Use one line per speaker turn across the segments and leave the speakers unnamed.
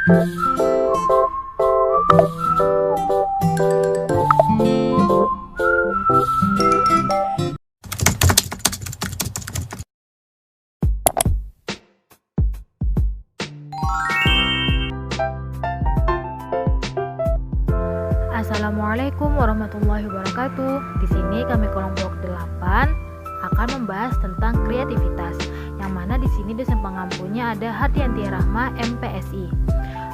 Assalamualaikum warahmatullahi wabarakatuh. Di sini kami kelompok 8 akan membahas tentang kreativitas. Yang mana di sini dosen pengampunya ada Hardianti Rahma MPSI.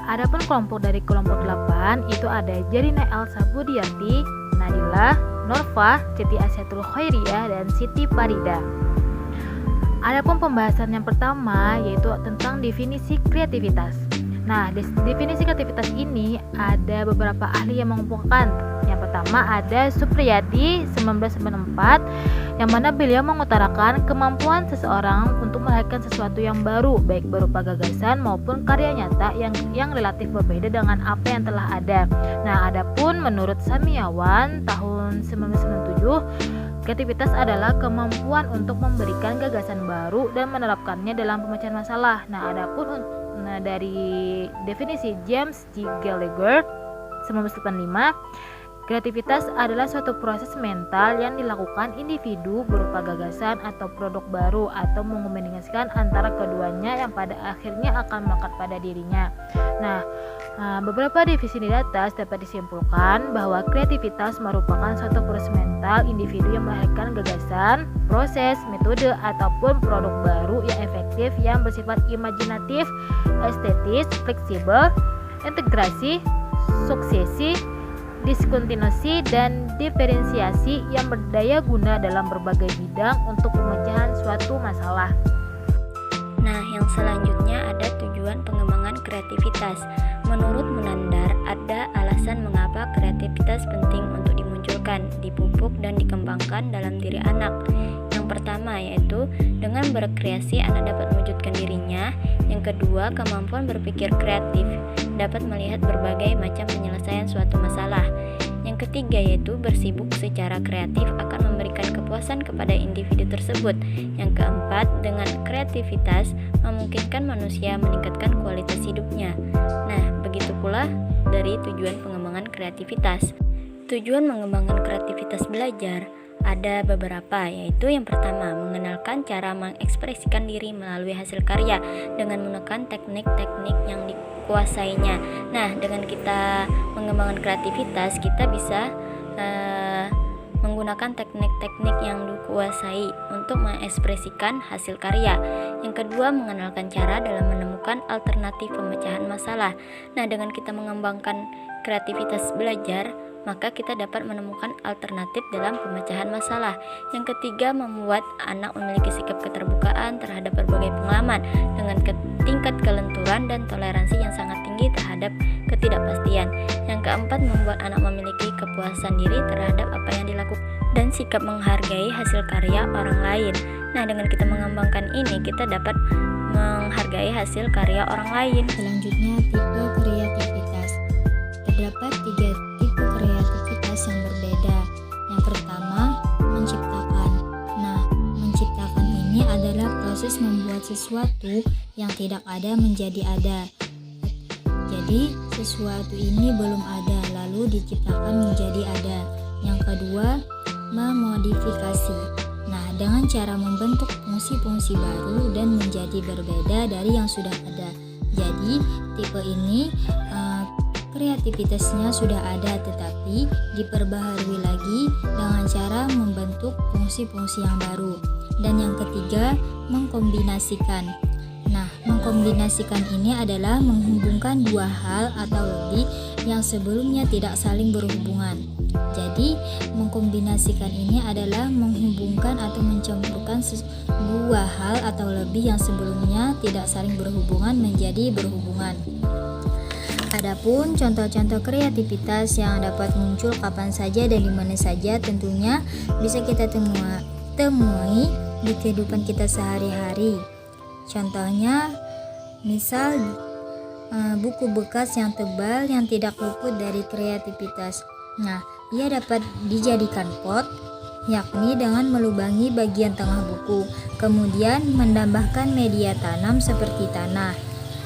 Adapun kelompok dari kelompok 8 itu ada Jarina Elsa Budiarti, Nadila, Norfa, Siti Asyatul Khairiyah, dan Siti Farida. Adapun pembahasan yang pertama yaitu tentang definisi kreativitas. Nah, definisi kreativitas ini ada beberapa ahli yang mengumpulkan. Yang pertama ada Supriyadi 1994, yang mana beliau mengutarakan kemampuan seseorang untuk melahirkan sesuatu yang baru, baik berupa gagasan maupun karya nyata yang relatif berbeda dengan apa yang telah ada. Nah, adapun menurut Samiawan tahun 1997, kreativitas adalah kemampuan untuk memberikan gagasan baru dan menerapkannya dalam pemecahan masalah. Nah, adapun dari definisi James G. Gallagher 1985, kreativitas adalah suatu proses mental yang dilakukan individu berupa gagasan atau produk baru atau mengombinasikan antara keduanya yang pada akhirnya akan melekat pada dirinya. Nah, beberapa definisi di atas dapat disimpulkan bahwa kreativitas merupakan suatu proses mental individu yang melahirkan gagasan, proses, metode, ataupun produk baru yang efektif yang bersifat imajinatif, estetis, fleksibel, integrasi, suksesi, diskontinuasi, dan diferensiasi yang berdaya guna dalam berbagai bidang untuk pemecahan suatu masalah.
Nah, yang selanjutnya ada tujuan pengembangan kreativitas. Menurut Munandar, ada alasan mengapa kreativitas penting untuk dimunculkan, dipupuk, dan dikembangkan dalam diri anak. Yang pertama yaitu dengan berkreasi anak dapat mewujudkan dirinya. Yang kedua, kemampuan berpikir kreatif, dapat melihat berbagai macam penyelesaian suatu masalah. Yang ketiga yaitu bersibuk secara kreatif akan memberikan kepuasan kepada individu tersebut. Yang keempat, dengan kreativitas memungkinkan manusia meningkatkan kualitas hidupnya. Nah, begitu pula dari tujuan pengembangan kreativitas. Tujuan mengembangkan kreativitas belajar ada beberapa, yaitu yang pertama, mengenalkan cara mengekspresikan diri melalui hasil karya dengan menggunakan teknik-teknik yang dikuasainya. Nah, dengan kita mengembangkan kreativitas, kita bisa menggunakan teknik-teknik yang dikuasai untuk mengekspresikan hasil karya. Yang kedua, mengenalkan cara dalam menemukan alternatif pemecahan masalah. Nah, dengan kita mengembangkan kreativitas belajar, maka kita dapat menemukan alternatif dalam pemecahan masalah. Yang ketiga, membuat anak memiliki sikap keterbukaan terhadap berbagai pengalaman dengan tingkat kelenturan dan toleransi yang sangat tinggi terhadap ketidakpastian. Yang keempat, membuat anak memiliki kepuasan diri terhadap apa yang dilakukan dan sikap menghargai hasil karya orang lain. Nah, dengan kita mengembangkan ini, kita dapat menghargai hasil karya orang lain.
Selanjutnya, tipe kreativitas. Terdapat 3 tipe kreativitas yang berbeda. Yang pertama, menciptakan. Nah, menciptakan ini adalah proses membuat sesuatu yang tidak ada menjadi ada. Jadi, sesuatu ini belum ada, lalu diciptakan menjadi ada. Yang kedua, memodifikasi. Nah, dengan cara membentuk fungsi-fungsi baru dan menjadi berbeda dari yang sudah ada. Jadi, tipe ini kreativitasnya sudah ada tetapi diperbaharui lagi dengan cara membentuk fungsi-fungsi yang baru. Dan yang ketiga, mengkombinasikan. Nah, mengkombinasikan ini adalah menghubungkan dua hal atau lebih yang sebelumnya tidak saling berhubungan. Jadi, mengkombinasikan ini adalah menghubungkan atau mencampurkan dua hal atau lebih yang sebelumnya tidak saling berhubungan menjadi berhubungan. Adapun contoh-contoh kreativitas yang dapat muncul kapan saja dan di mana saja tentunya bisa kita temui di kehidupan kita sehari-hari. Contohnya, misal buku bekas yang tebal yang tidak luput dari kreativitas. Nah, ia dapat dijadikan pot, yakni dengan melubangi bagian tengah buku, kemudian menambahkan media tanam seperti tanah.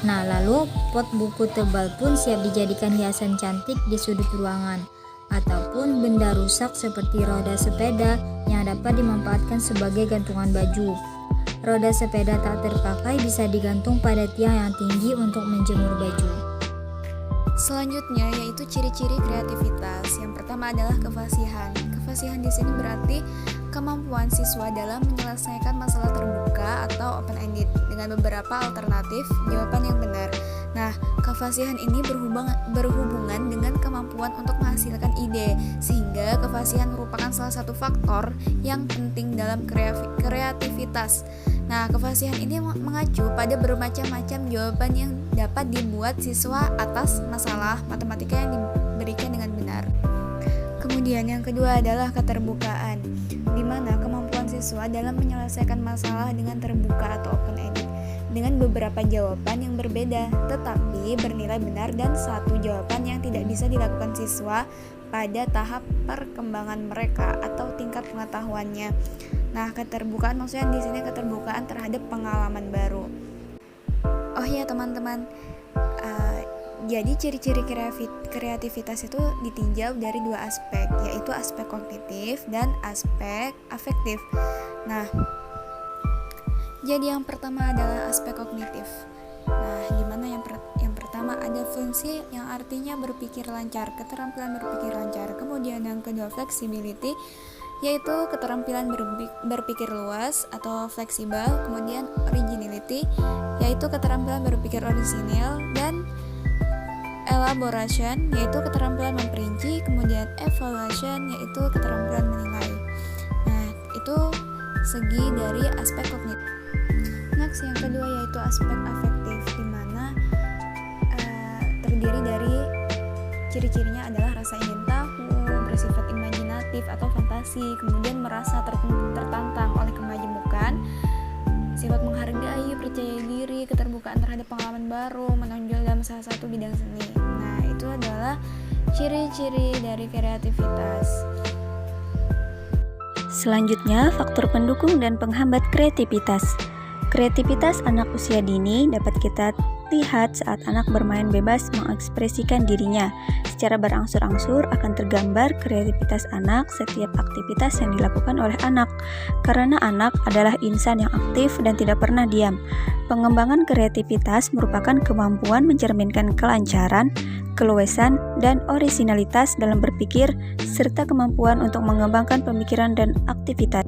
Nah, lalu pot buku tebal pun siap dijadikan hiasan cantik di sudut ruangan, ataupun benda rusak seperti roda sepeda yang dapat dimanfaatkan sebagai gantungan baju. Roda sepeda tak terpakai bisa digantung pada tiang yang tinggi untuk menjemur baju.
Selanjutnya yaitu ciri-ciri kreativitas. Yang pertama adalah kefasihan. Kefasihan di sini berarti kemampuan siswa dalam menyelesaikan masalah terbuka atau open-ended dengan beberapa alternatif jawaban yang benar. Nah, kefasihan ini berhubungan dengan kemampuan untuk menghasilkan ide, sehingga kefasihan merupakan salah satu faktor yang penting dalam kreativitas. Nah, kefasihan ini mengacu pada bermacam-macam jawaban yang dapat dibuat siswa atas masalah matematika yang diberikan dengan benar. Kemudian yang kedua adalah keterbukaan, di mana kemampuan siswa dalam menyelesaikan masalah dengan terbuka atau open-ended dengan beberapa jawaban yang berbeda, tetapi bernilai benar dan satu jawaban yang tidak bisa dilakukan siswa pada tahap perkembangan mereka atau tingkat pengetahuannya. Nah, keterbukaan maksudnya di sini keterbukaan terhadap pengalaman baru. Oh ya teman-teman, jadi ciri-ciri kreativitas itu ditinjau dari dua aspek, yaitu aspek kognitif dan aspek afektif. Nah, jadi yang pertama adalah aspek kognitif. Nah, di mana yang pertama ada fluency yang artinya berpikir lancar, keterampilan berpikir lancar. Kemudian yang kedua flexibility, yaitu keterampilan berpikir luas atau fleksibel. Kemudian originality, yaitu keterampilan berpikir orisinil, dan elaboration, yaitu keterampilan memperinci. Kemudian evaluation, yaitu keterampilan menilai. Nah, itu segi dari aspek kognitif. Next, yang kedua yaitu aspek afektif, di mana terdiri dari ciri-cirinya adalah rasa ingin tahu, bersifat imajinatif atau fantasi, kemudian merasa tertantang oleh kemajemukan, sifat menghargai, percaya diri, keterbukaan terhadap pengalaman baru, menonjol dalam salah satu bidang seni. Nah, itu adalah ciri-ciri dari kreativitas.
Selanjutnya, faktor pendukung dan penghambat kreativitas. Kreativitas anak usia dini dapat kita lihat saat anak bermain bebas mengekspresikan dirinya. Secara berangsur-angsur akan tergambar kreativitas anak setiap aktivitas yang dilakukan oleh anak, karena anak adalah insan yang aktif dan tidak pernah diam. Pengembangan kreativitas merupakan kemampuan mencerminkan kelancaran, keluasan, dan orisinalitas dalam berpikir, serta kemampuan untuk mengembangkan pemikiran dan aktivitas.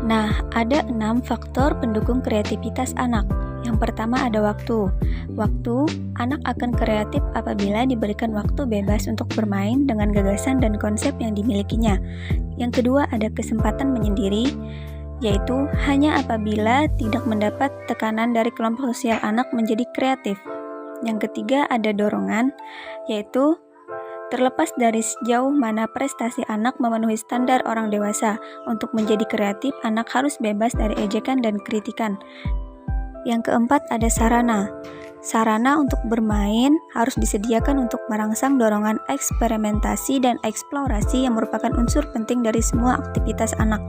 Nah, ada 6 faktor pendukung kreativitas anak. Yang pertama ada waktu. Waktu, anak akan kreatif apabila diberikan waktu bebas untuk bermain dengan gagasan dan konsep yang dimilikinya. Yang kedua ada kesempatan menyendiri, yaitu hanya apabila tidak mendapat tekanan dari kelompok sosial anak menjadi kreatif. Yang ketiga ada dorongan, yaitu terlepas dari sejauh mana prestasi anak memenuhi standar orang dewasa, untuk menjadi kreatif, anak harus bebas dari ejekan dan kritikan. Yang keempat ada sarana. Sarana untuk bermain harus disediakan untuk merangsang dorongan eksperimentasi dan eksplorasi yang merupakan unsur penting dari semua aktivitas anak.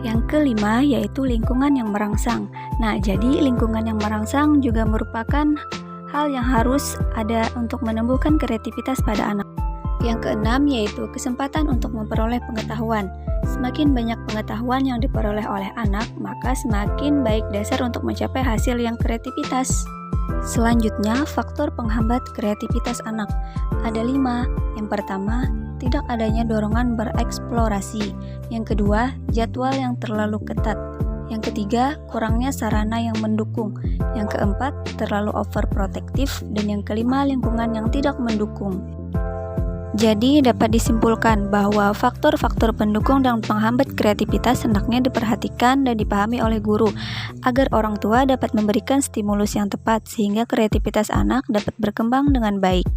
Yang kelima yaitu lingkungan yang merangsang. Nah, jadi lingkungan yang merangsang juga merupakan hal yang harus ada untuk menumbuhkan kreativitas pada anak. Yang keenam yaitu kesempatan untuk memperoleh pengetahuan. Semakin banyak pengetahuan yang diperoleh oleh anak, maka semakin baik dasar untuk mencapai hasil yang kreativitas. Selanjutnya, faktor penghambat kreativitas anak. Ada 5. Yang pertama, tidak adanya dorongan bereksplorasi. Yang kedua, jadwal yang terlalu ketat. Yang ketiga, kurangnya sarana yang mendukung. Yang keempat, terlalu overprotektif. Dan yang kelima, lingkungan yang tidak mendukung. Jadi, dapat disimpulkan bahwa faktor-faktor pendukung dan penghambat kreativitas hendaknya diperhatikan dan dipahami oleh guru, agar orang tua dapat memberikan stimulus yang tepat sehingga kreativitas anak dapat berkembang dengan baik.